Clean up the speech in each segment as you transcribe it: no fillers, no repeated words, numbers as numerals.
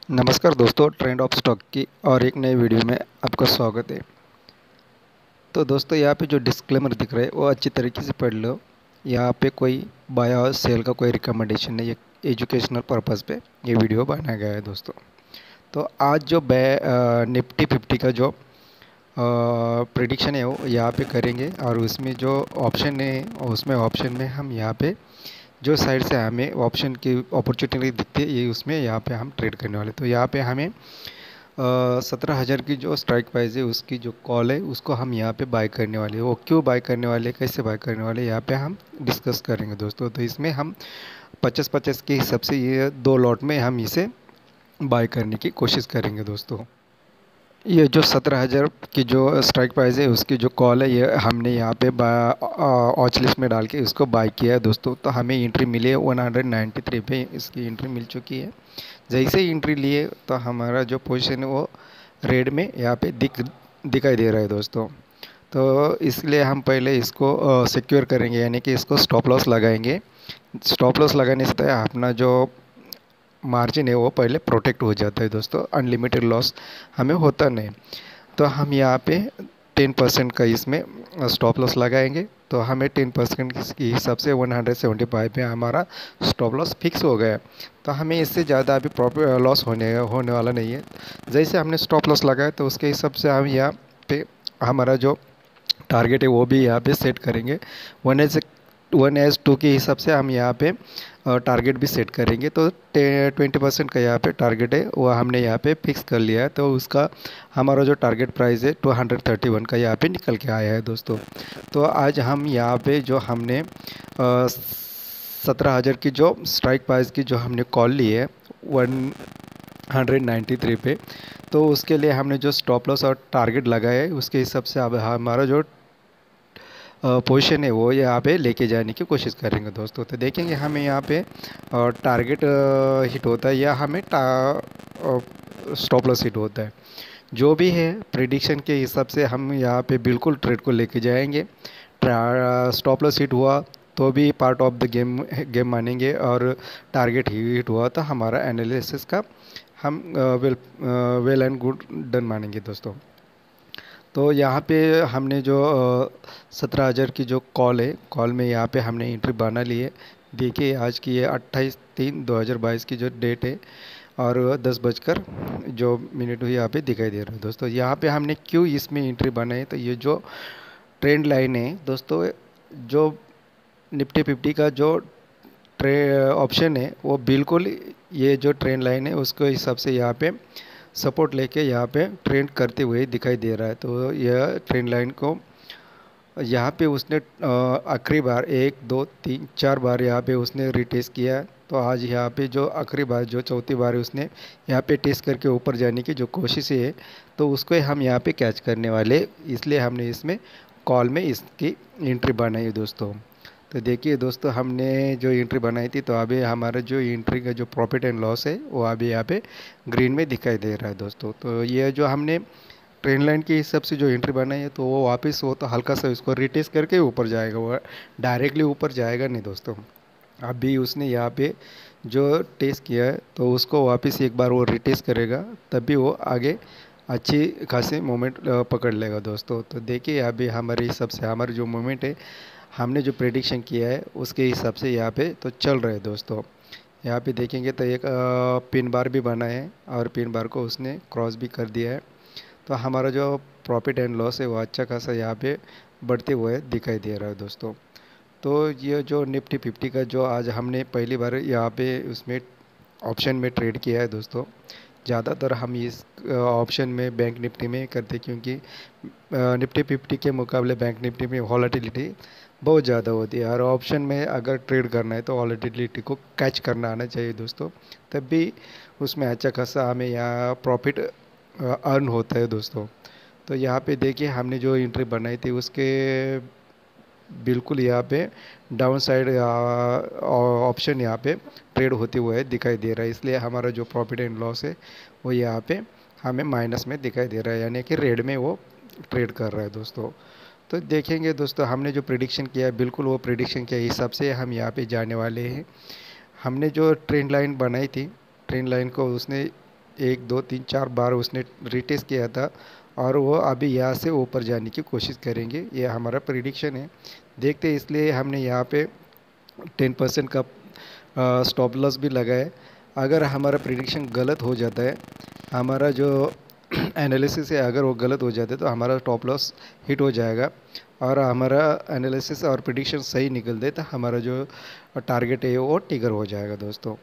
नमस्कार दोस्तों, trend of stock की और एक नए वीडियो में आपका स्वागत है। तो दोस्तों, यहाँ पे जो डिस्क्लेमर दिख रहा है वो अच्छी तरीके से पढ़ लो। यहाँ पे कोई बाय और सेल का कोई रिकमेंडेशन नहीं, एक एजुकेशनल पर्पस पे ये वीडियो बनाया गया है दोस्तों। तो आज जो निफ्टी 50 का जो प्रिडिक्शन है वो यहाँ पे करेंगे, और उसमें जो ऑप्शन है उसमें ऑप्शन में हम यहाँ पे जो साइड से हमें ऑप्शन की अपॉर्चुनिटी दिखती है, ये उसमें यहाँ पे हम ट्रेड करने वाले। तो यहाँ पे हमें 17,000 की जो स्ट्राइक प्राइस है उसकी जो कॉल है उसको हम यहाँ पे बाय करने वाले हैं। वो क्यों बाय करने वाले, कैसे बाय करने वाले, यहाँ पे हम डिस्कस करेंगे दोस्तों। तो इसमें हम 50-50 के हिसाब से ये दो लॉट में हम इसे बाय करने की कोशिश करेंगे दोस्तों। ये जो 17,000 की जो स्ट्राइक प्राइस है उसकी जो कॉल है ये हमने यहाँ पे वॉच लिस्ट में डाल के इसको बाय किया है दोस्तों। तो हमें एंट्री मिली है 193 पे, इसकी एंट्री मिल चुकी है। जैसे ही एंट्री लिए तो हमारा जो पोजीशन है वो रेड में यहाँ पे दिखाई दे रहा है दोस्तों। तो इसलिए हम पहले इसको सिक्योर करेंगे, यानी कि इसको स्टॉप लॉस लगाएंगे। स्टॉप लॉस लगाने से अपना जो मार्जिन है वो पहले प्रोटेक्ट हो जाता है दोस्तों, अनलिमिटेड लॉस हमें होता नहीं। तो हम यहाँ पे 10% का इसमें स्टॉप लॉस लगाएंगे। तो हमें 10% के हिसाब से 175 पे हमारा स्टॉप लॉस फिक्स हो गया। तो हमें इससे ज़्यादा अभी प्रॉफिट लॉस होने वाला नहीं है। जैसे हमने स्टॉप लॉस लगाया तो उसके हिसाब से हम यहाँ पे हमारा जो टारगेट है वो भी यहाँ पे सेट करेंगे। 1/2 के हिसाब से हम यहाँ पे टारगेट भी सेट करेंगे। तो 20% का यहाँ पे टारगेट है वो हमने यहाँ पे फिक्स कर लिया है। तो उसका हमारा जो टारगेट प्राइस है 231 का यहाँ पे निकल के आया है दोस्तों। तो आज हम यहाँ पे जो हमने 17,000 की जो स्ट्राइक प्राइस की जो हमने कॉल ली है 193 पे, तो उसके लिए हमने जो स्टॉप लॉस और टारगेट लगाया है उसके हिसाब से अब हमारा जो पोजीशन है वो यहाँ पे लेके जाने की कोशिश करेंगे दोस्तों। तो देखेंगे हमें यहाँ पे टारगेट हिट होता है या हमें स्टॉप लॉस हिट होता है। जो भी है प्रिडिक्शन के हिसाब से हम यहाँ पे बिल्कुल ट्रेड को लेके जाएंगे। स्टॉप लॉस हिट हुआ तो भी पार्ट ऑफ द गेम मानेंगे, और टारगेट हिट हुआ तो हमारा एनालिसिस का हम वेल एंड गुड डन मानेंगे दोस्तों। तो यहाँ पे हमने जो 17,000 की जो कॉल है, कॉल में यहाँ पे हमने एंट्री बना ली है। देखिए आज की ये 28/3/2022 की जो डेट है, और 10 बजकर जो मिनट हुई यहाँ पे दिखाई दे रहा है दोस्तों। यहाँ पे हमने क्यों इसमें एंट्री बनाई, तो ये जो ट्रेंड लाइन है दोस्तों, जो निफ्टी 50 का जो ट्रे ऑप्शन है वो बिल्कुल ये जो ट्रेंड लाइन है उसके हिसाब से यहाँ पे सपोर्ट लेके यहाँ पे ट्रेंड करते हुए दिखाई दे रहा है। तो यह ट्रेंड लाइन को यहाँ पे उसने आखिरी बार 1 2 3 4 बार यहाँ पे उसने रिटेस्ट किया है। तो आज यहाँ पे जो आखिरी बार जो चौथी बार है उसने यहाँ पे टेस्ट करके ऊपर जाने की जो कोशिश है, तो उसको हम यहाँ पे कैच करने वाले, इसलिए हमने इसमें कॉल में इसकी एंट्री बनाई है दोस्तों। तो देखिए दोस्तों, हमने जो एंट्री बनाई थी तो अभी हमारा जो एंट्री का जो प्रॉफिट एंड लॉस है वो अभी यहाँ पे ग्रीन में दिखाई दे रहा है दोस्तों। तो ये जो हमने ट्रेंड लाइन के हिसाब से जो एंट्री बनाई है तो वो वापस वो तो हल्का सा इसको रिटेस्ट करके ऊपर जाएगा, वो डायरेक्टली ऊपर जाएगा नहीं दोस्तों। अभी उसने यहाँ पे जो टेस्ट किया है तो उसको वापस एक बार वो रिटेस्ट करेगा, तभी वो आगे अच्छी खासी मोमेंट पकड़ लेगा दोस्तों। तो देखिए अभी हमारे हिसाब से हमारी जो मोमेंट है, हमने जो प्रेडिक्शन किया है उसके हिसाब से यहाँ पे तो चल रहे हैं दोस्तों। यहाँ पे देखेंगे तो एक पिन बार भी बना है, और पिन बार को उसने क्रॉस भी कर दिया है। तो हमारा जो प्रॉफिट एंड लॉस है वो अच्छा खासा यहाँ पे बढ़ते हुए दिखाई दे रहा है दोस्तों। तो ये जो निफ्टी 50 का जो आज हमने पहली बार यहाँ पे उसमें ऑप्शन में ट्रेड किया है दोस्तों। ज़्यादातर हम इस ऑप्शन में बैंक निफ्टी में करते, क्योंकि निफ्टी 50 के मुकाबले बैंक निफ्टी में वॉलेटिलिटी बहुत ज़्यादा होती है, और ऑप्शन में अगर ट्रेड करना है तो वॉलेटिलिटी को कैच करना आना चाहिए दोस्तों, तब भी उसमें अच्छा खासा हमें यहाँ प्रॉफिट अर्न होता है दोस्तों। तो यहाँ पे देखिए हमने जो एंट्री बनाई थी उसके बिल्कुल यहाँ पे डाउन साइड ऑप्शन यहाँ पे ट्रेड होते हुए दिखाई दे रहा है, इसलिए हमारा जो प्रॉफिट एंड लॉस है वो यहाँ पे हमें माइनस में दिखाई दे रहा है, यानी कि रेड में वो ट्रेड कर रहा है दोस्तों। तो देखेंगे दोस्तों, हमने जो प्रिडिक्शन किया है बिल्कुल वो प्रिडिक्शन के हिसाब से हम यहाँ पे जाने वाले हैं। हमने जो ट्रेंड लाइन बनाई थी, ट्रेंड लाइन को उसने एक दो तीन चार बार उसने रिटेस्ट किया था और वो अभी यहाँ से ऊपर जाने की कोशिश करेंगे, ये हमारा प्रिडिक्शन है। देखते हैं, इसलिए हमने यहाँ पे 10% का स्टॉप लॉस भी लगाए। अगर हमारा प्रिडिक्शन गलत हो जाता है, हमारा जो एनालिसिस है अगर वो गलत हो जाता है तो हमारा स्टॉप लॉस हिट हो जाएगा, और हमारा एनालिसिस और प्रिडिक्शन सही निकल दे तो हमारा जो टारगेट है वो टिगर हो जाएगा दोस्तों।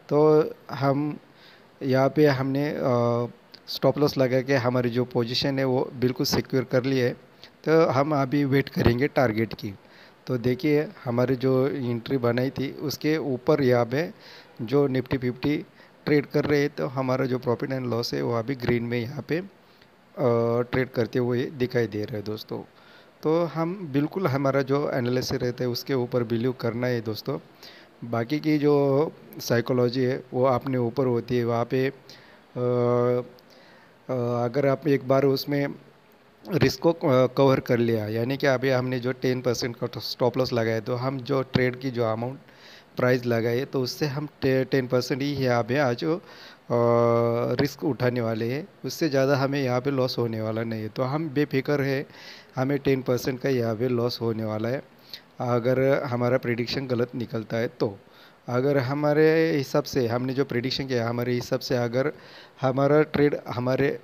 तो हम यहाँ पे हमने स्टॉप लॉस लगा के हमारी जो पोजीशन है वो बिल्कुल सिक्योर कर ली है। तो हम अभी वेट करेंगे टारगेट की। तो देखिए हमारी जो एंट्री बनाई थी उसके ऊपर यहाँ पे जो निफ्टी 50 ट्रेड कर रहे हैं, तो हमारा जो प्रॉफिट एंड लॉस है वो अभी ग्रीन में यहाँ पे ट्रेड करते हुए दिखाई दे रहा है दोस्तों। तो हम बिल्कुल हमारा जो एनालिसिस रहता है उसके ऊपर बिलीव करना है दोस्तों। बाकी की जो साइकोलॉजी है वो अपने ऊपर होती है। वहाँ पे अगर आप एक बार उसमें रिस्क को कवर कर लिया, यानी कि अभी हमने जो 10% का स्टॉप लॉस लगाया, तो हम जो ट्रेड की जो अमाउंट प्राइस लगाए तो उससे हम 10% ही यहाँ पे आज रिस्क उठाने वाले हैं। उससे ज़्यादा हमें यहाँ पे लॉस होने वाला नहीं है। तो हम बेफिक्र है, हमें 10% का यहाँ पे लॉस होने वाला है अगर हमारा प्रिडिक्शन गलत निकलता है। तो अगर हमारे हिसाब से हमने जो प्रिडिक्शन किया हमारे हिसाब से अगर हमारा ट्रेड हमारे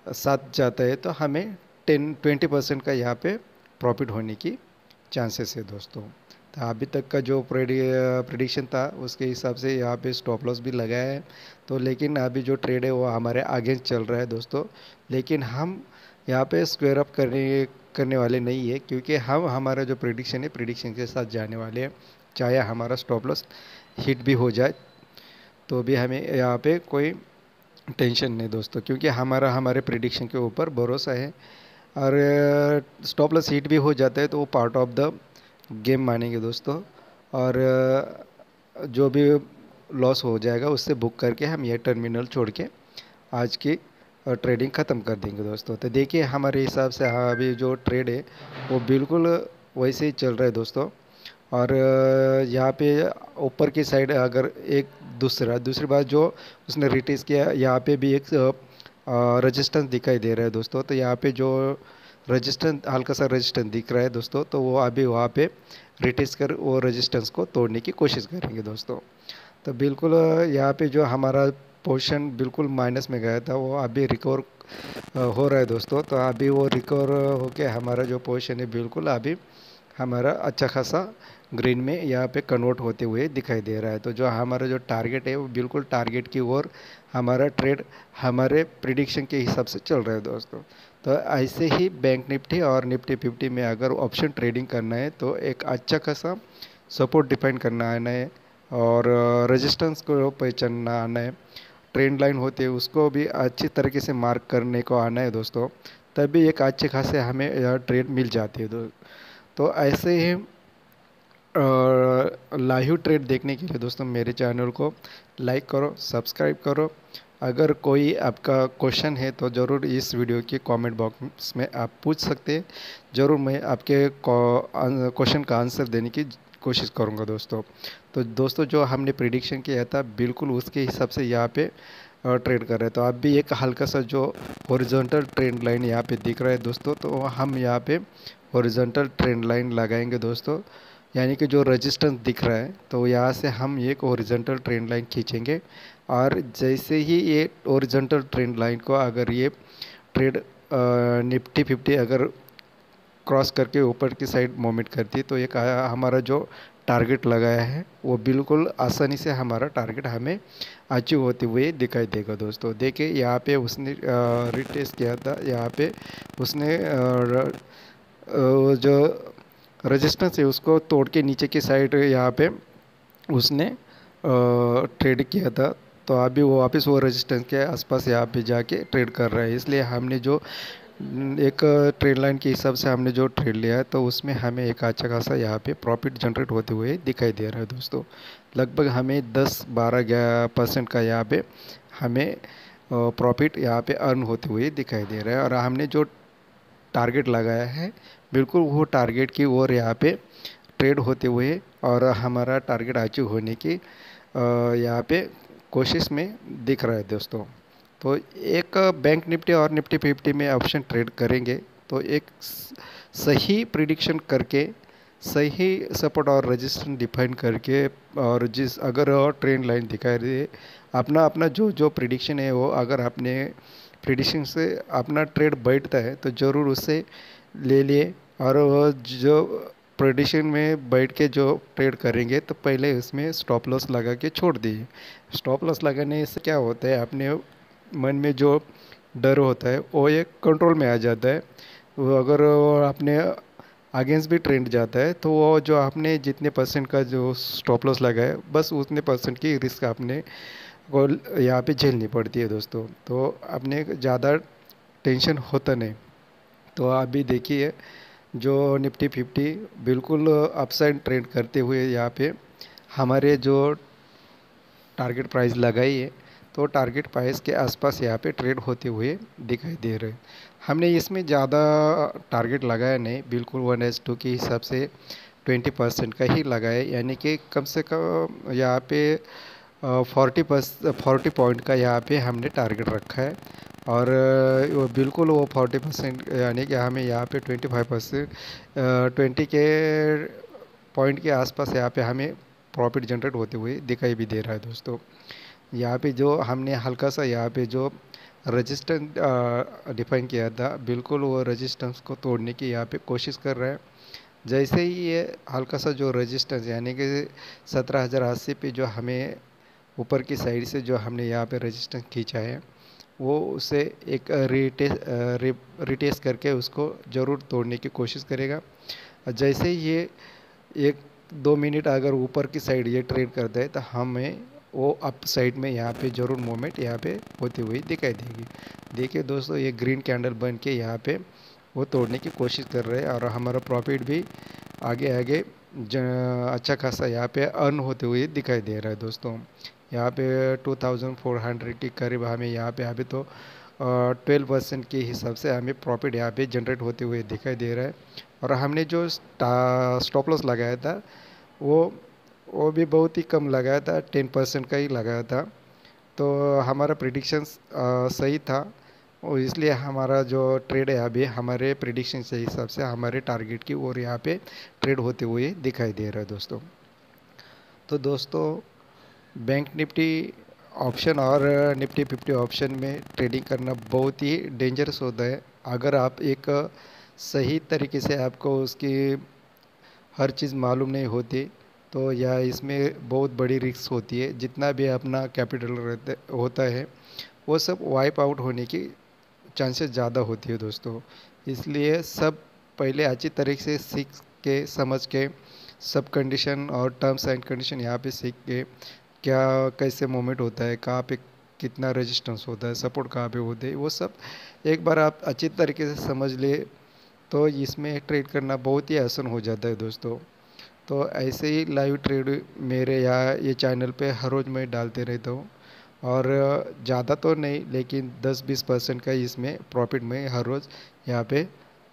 साथ जाता है तो हमें 10-20% का यहाँ पे प्रॉफिट होने की चांसेस है दोस्तों। तो अभी तक का जो प्रिडिक्शन था उसके हिसाब से यहाँ पे स्टॉप लॉस भी लगाया है। तो लेकिन अभी जो ट्रेड है वो हमारे आगे चल रहा है दोस्तों। लेकिन हम यहाँ पे स्क्वायर अप करने वाले नहीं है, क्योंकि हम हमारा जो प्रिडिक्शन है प्रिडिक्शन के साथ जाने वाले हैं। चाहे हमारा स्टॉप लॉस हिट भी हो जाए तो भी हमें यहाँ पे कोई टेंशन नहीं दोस्तों, क्योंकि हमारा हमारे प्रिडिक्शन के ऊपर भरोसा है। और स्टॉप लॉस हिट भी हो जाता है तो वो पार्ट ऑफ द गेम मानेंगे दोस्तों। और जो भी लॉस हो जाएगा उससे बुक करके हम ये टर्मिनल छोड़ के आज की ट्रेडिंग ख़त्म कर देंगे दोस्तों। तो देखिए हमारे हिसाब से हाँ अभी जो ट्रेड है वो बिल्कुल वैसे ही चल रहा है दोस्तों। और यहाँ पे ऊपर की साइड अगर एक दूसरी बात जो उसने रिटेस्ट किया, यहाँ पे भी एक रेजिस्टेंस दिखाई दे रहा है दोस्तों। तो यहाँ पे जो रेजिस्टेंस हल्का सा रेजिस्टेंस दिख रहा है दोस्तों, तो वो अभी वहाँ पे रिटेस्ट कर वो रेजिस्टेंस को तोड़ने की कोशिश करेंगे दोस्तों। तो बिल्कुल यहाँ पे जो हमारा पोर्शन बिल्कुल माइनस में गया था वो अभी रिकवर हो रहा है दोस्तों। तो अभी वो रिकवर होके हमारा जो पोर्शन है बिल्कुल अभी हमारा अच्छा खासा ग्रीन में यहाँ पे कन्वर्ट होते हुए दिखाई दे रहा है। तो जो हमारा जो टारगेट है वो बिल्कुल टारगेट की ओर हमारा ट्रेड हमारे प्रिडिक्शन के हिसाब से चल रहा है दोस्तों। तो ऐसे ही बैंक निफ्टी और निफ्टी 50 में अगर ऑप्शन ट्रेडिंग करना है तो एक अच्छा खासा सपोर्ट डिफाइन करना आना है, और रेजिस्टेंस को पहचानना आना है। ट्रेंड लाइन होती है उसको भी अच्छी तरीके से मार्क करने को आना है दोस्तों, तभी एक अच्छे खासे हमें ट्रेड मिल जाती है। तो ऐसे ही लाइव ट्रेड देखने के लिए दोस्तों मेरे चैनल को लाइक करो, सब्सक्राइब करो। अगर कोई आपका क्वेश्चन है तो ज़रूर इस वीडियो के कमेंट बॉक्स में आप पूछ सकते हैं। ज़रूर मैं आपके क्वेश्चन का आंसर देने की कोशिश करूंगा दोस्तों। तो दोस्तों जो हमने प्रिडिक्शन किया था बिल्कुल उसके हिसाब से यहाँ पे ट्रेड कर रहे हैं। तो अब भी एक हल्का सा जो हॉरिजॉन्टल ट्रेंड लाइन यहाँ पे दिख रहा है दोस्तों, तो हम यहाँ पे हॉरिजॉन्टल ट्रेंड लाइन लगाएंगे दोस्तों। यानी कि जो रेजिस्टेंस दिख रहा है तो यहाँ से हम एक हॉरिजॉन्टल ट्रेंड लाइन खींचेंगे, और जैसे ही ये हॉरिजॉन्टल ट्रेंड लाइन को अगर ये ट्रेड निफ्टी 50 अगर क्रॉस करके ऊपर की साइड मूवमेंट करती है तो एक हमारा जो टारगेट लगाया है वो बिल्कुल आसानी से हमारा टारगेट हमें अचीव होते हुए दिखाई देगा दोस्तों। देखिए यहाँ पे उसने रिटेस्ट किया था, यहाँ पे उसने जो रेजिस्टेंस है उसको तोड़ के नीचे की साइड यहाँ पे उसने ट्रेड किया था। तो अभी वो वापस वो रेजिस्टेंस के आसपास यहाँ पे जाके ट्रेड कर रहा है। इसलिए हमने जो एक ट्रेड लाइन के हिसाब से हमने जो ट्रेड लिया है तो उसमें हमें एक अच्छा खासा यहाँ पे प्रॉफिट जनरेट होते हुए दिखाई दे रहा है दोस्तों। लगभग हमें 10-12% का यहाँ पे हमें प्रॉफिट यहाँ पे अर्न होते हुए दिखाई दे रहा है। और हमने जो टारगेट लगाया है बिल्कुल वो टारगेट की ओर यहाँ पे ट्रेड होते हुए और हमारा टारगेट अचीव होने की यहाँ पे कोशिश में दिख रहा है दोस्तों। तो एक बैंक निफ्टी और निफ्टी 50 में ऑप्शन ट्रेड करेंगे तो एक सही प्रिडिक्शन करके, सही सपोर्ट और रेजिस्टेंस डिफाइन करके, और जिस अगर ट्रेंड लाइन दिखाई दे, अपना अपना जो जो प्रिडिक्शन है वो अगर आपने प्रिडिक्शन से अपना ट्रेड बैठता है तो ज़रूर उससे ले लिए। और वो जो प्रिडिक्शन में बैठ के जो ट्रेड करेंगे तो पहले उसमें स्टॉप लॉस लगा के छोड़ दिए। स्टॉप लॉस लगाने से क्या होता है, अपने मन में जो डर होता है वो एक कंट्रोल में आ जाता है। वो अगर वो अपने अगेंस्ट भी ट्रेंड जाता है तो वो जो आपने जितने परसेंट का जो स्टॉप लॉस लगाया बस उतने परसेंट की रिस्क आपने को यहाँ पे झेलनी पड़ती है दोस्तों। तो अपने ज़्यादा टेंशन होता नहीं। तो अभी देखिए जो निफ्टी 50 बिल्कुल अपसाइड ट्रेंड करते हुए यहाँ पे हमारे जो टारगेट प्राइस लगाई है तो टारगेट प्राइस के आसपास यहाँ पे ट्रेड होते हुए दिखाई दे रहे हैं। हमने इसमें ज़्यादा टारगेट लगाया नहीं, बिल्कुल 1:2 के हिसाब से 20% का ही लगाया, यानी कि कम से कम यहाँ पे 40 पॉइंट का यहाँ पे हमने टारगेट रखा है। और वो बिल्कुल वो 40% यानी कि हमें यहाँ पे 25%, 20 के पॉइंट के आसपास यहाँ पे हमें प्रॉफिट जनरेट होते हुए दिखाई भी दे रहा है दोस्तों। यहाँ पे जो हमने हल्का सा यहाँ पे जो रेजिस्टेंस डिफाइन किया था, बिल्कुल वो रेजिस्टेंस को तोड़ने की यहाँ पे कोशिश कर रहा है। जैसे ही ये हल्का सा जो रेजिस्टेंस यानी कि 17,080 पे जो हमें ऊपर की साइड से जो हमने यहाँ पे रेजिस्टेंस खींचा है वो उसे एक रिटेस्ट करके उसको ज़रूर तोड़ने की कोशिश करेगा। जैसे ही ये 1-2 मिनट अगर ऊपर की साइड ये ट्रेड करता है तो हमें वो अप साइड में यहाँ पे ज़रूर मूवमेंट यहाँ पे होती हुई दिखाई देगी। देखिए दोस्तों ये ग्रीन कैंडल बन के यहाँ पे वो तोड़ने की कोशिश कर रहे हैं और हमारा प्रॉफिट भी आगे आगे अच्छा खासा यहाँ पे अर्न होते हुए दिखाई दे रहा है दोस्तों। यहाँ पे 2400 के करीब हमें यहाँ पे अभी तो 12% के हिसाब से हमें प्रॉफिट यहाँ पे जनरेट होते हुए दिखाई दे रहा है। और हमने जो स्टॉप लॉस लगाया था वो वो भी बहुत ही कम लगाया था, 10% का ही लगाया था। तो हमारा प्रिडिक्शंस सही था और इसलिए हमारा जो ट्रेड है अभी हमारे प्रिडिक्शन के हिसाब से हमारे टारगेट की ओर यहाँ पे ट्रेड होते हुए दिखाई दे रहा है दोस्तों। तो दोस्तों बैंक निफ्टी ऑप्शन और निफ्टी 50 ऑप्शन में ट्रेडिंग करना बहुत ही डेंजरस होता है। अगर आप एक सही तरीके से आपको उसकी हर चीज़ मालूम नहीं होती तो यह इसमें बहुत बड़ी रिस्क होती है। जितना भी अपना कैपिटल रहता होता है वो सब वाइप आउट होने की चांसेस ज़्यादा होती है दोस्तों। इसलिए सब पहले अच्छी तरीके से सीख के समझ के सब कंडीशन और टर्म्स एंड कंडीशन यहाँ पे सीख के क्या कैसे मूवमेंट होता है, कहाँ पे कितना रेजिस्टेंस होता है, सपोर्ट कहाँ पे होते हैं, वो सब एक बार आप अच्छी तरीके से समझ ले तो इसमें ट्रेड करना बहुत ही आसान हो जाता है दोस्तों। तो ऐसे ही लाइव ट्रेड मेरे यहाँ ये चैनल पे हर रोज़ मैं डालते रहता हूँ और ज़्यादा तो नहीं लेकिन 10-20% का इसमें प्रॉफिट मैं हर रोज़ यहाँ पे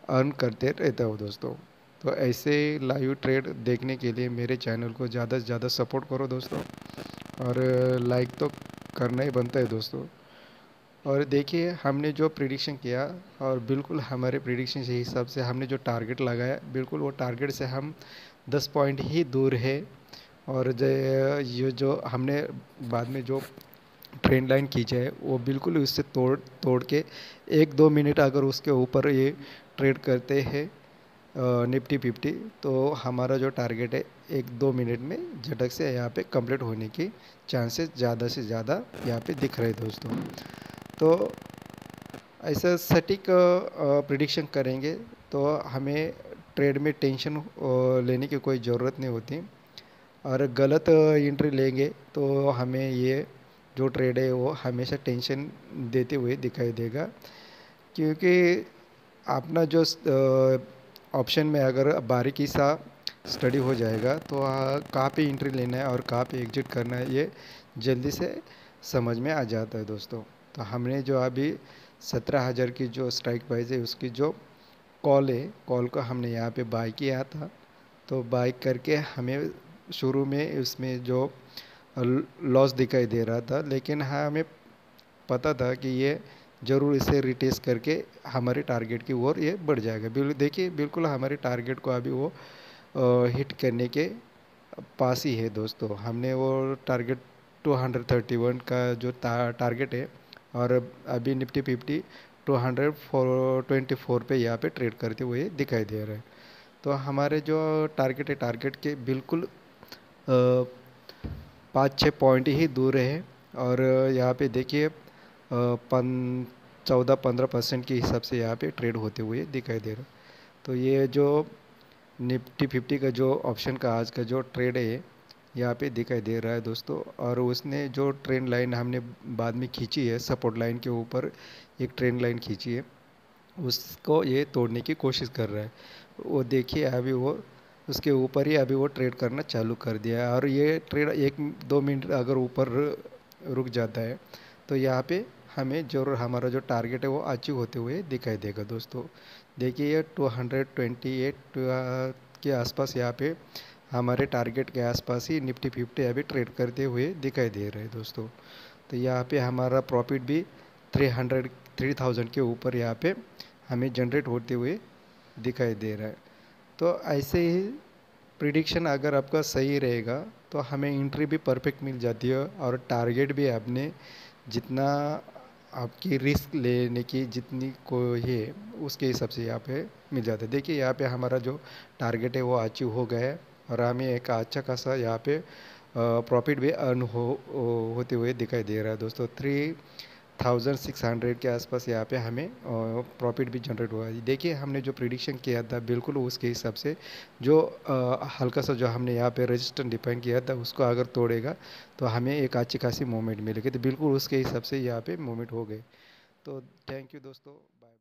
अर्न करते रहता हूँ दोस्तों। तो ऐसे लाइव ट्रेड देखने के लिए मेरे चैनल को ज़्यादा से ज़्यादा सपोर्ट करो दोस्तों और लाइक तो करना ही बनता है दोस्तों। और देखिए हमने जो प्रिडिक्शन किया और बिल्कुल हमारे प्रिडिक्शन के हिसाब से हमने जो टारगेट लगाया बिल्कुल वो टारगेट से हम 10 पॉइंट ही दूर है। और ये जो हमने बाद में जो ट्रेंड लाइन खींचा है वो बिल्कुल उससे तोड़ तोड़ के 1-2 मिनट अगर उसके ऊपर ये ट्रेड करते हैं निफ्टी 50 तो हमारा जो टारगेट है 1-2 मिनट में झटक से यहाँ पे कंप्लीट होने की चांसेस ज़्यादा से ज़्यादा यहाँ पे दिख रहे हैं दोस्तों। तो ऐसा सटीक प्रिडिक्शन करेंगे तो हमें ट्रेड में टेंशन लेने की कोई ज़रूरत नहीं होती। और गलत एंट्री लेंगे तो हमें ये जो ट्रेड है वो हमेशा टेंशन देते हुए दिखाई देगा। क्योंकि अपना जो ऑप्शन में अगर बारीकी सा स्टडी हो जाएगा तो कहाँ पे एंट्री लेना है और कहाँ पे एग्जिट करना है ये जल्दी से समझ में आ जाता है दोस्तों। तो हमने जो अभी 17,000 की जो स्ट्राइक प्राइस है उसकी जो कॉल है, कॉल को हमने यहाँ पे बाय किया था। तो बाय करके हमें शुरू में उसमें जो लॉस दिखाई दे रहा था लेकिन हाँ हमें पता था कि ये ज़रूर इसे रिटेस्ट करके हमारे टारगेट की ओर ये बढ़ जाएगा। देखिए बिल्कुल हमारे टारगेट को अभी वो हिट करने के पास ही है दोस्तों। हमने वो टारगेट 231 का जो टारगेट है, और अभी निफ्टी 50 224 पे यहाँ पे ट्रेड करते हुए दिखाई दे रहा है। तो हमारे जो टारगेट है, टारगेट के बिल्कुल 5-6 पॉइंट ही दूर है। और यहाँ पे देखिए 14-15% के हिसाब से यहाँ पे ट्रेड होते हुए दिखाई दे रहा है। तो ये जो निफ्टी 50 का जो ऑप्शन का आज का जो ट्रेड है यहाँ पे दिखाई दे रहा है दोस्तों। और उसने जो ट्रेंड लाइन हमने बाद में खींची है, सपोर्ट लाइन के ऊपर एक ट्रेंड लाइन खींची है, उसको ये तोड़ने की कोशिश कर रहा है। वो देखिए अभी वो उसके ऊपर ही अभी वो ट्रेड करना चालू कर दिया है। और ये ट्रेड 1-2 मिनट अगर ऊपर रुक जाता है तो यहाँ पे हमें जरूर हमारा जो टारगेट है वो अचीव होते हुए दिखाई देगा दोस्तों। देखिए ये 228 के आसपास यहाँ पे हमारे टारगेट के आसपास ही निफ्टी 50 अभी ट्रेड करते हुए दिखाई दे रहे हैं दोस्तों। तो यहाँ पे हमारा प्रॉफिट भी 3000 के ऊपर यहाँ पे हमें जनरेट होते हुए दिखाई दे रहा है। तो ऐसे ही प्रिडिक्शन अगर आपका सही रहेगा तो हमें एंट्री भी परफेक्ट मिल जाती है, और टारगेट भी आपने जितना आपकी रिस्क लेने की जितनी को है उसके हिसाब से यहाँ पे मिल जाता है। देखिए यहाँ पे हमारा जो टारगेट है वो अचीव हो गया है, और हमें एक अच्छा खासा यहाँ पे प्रॉफिट भी अर्न होते हुए दिखाई दे रहा है दोस्तों। 3600 के आसपास यहाँ पे हमें प्रॉफिट भी जनरेट हुआ है। देखिए हमने जो प्रिडिक्शन किया था बिल्कुल उसके हिसाब से जो हल्का सा जो हमने यहाँ पे रेजिस्टेंस डिफाइन किया था उसको अगर तोड़ेगा तो हमें एक अच्छी खासी मूवमेंट मिलेगी। तो बिल्कुल उसके हिसाब से यहाँ पे मूवमेंट हो गए। तो थैंक यू दोस्तों, बाय।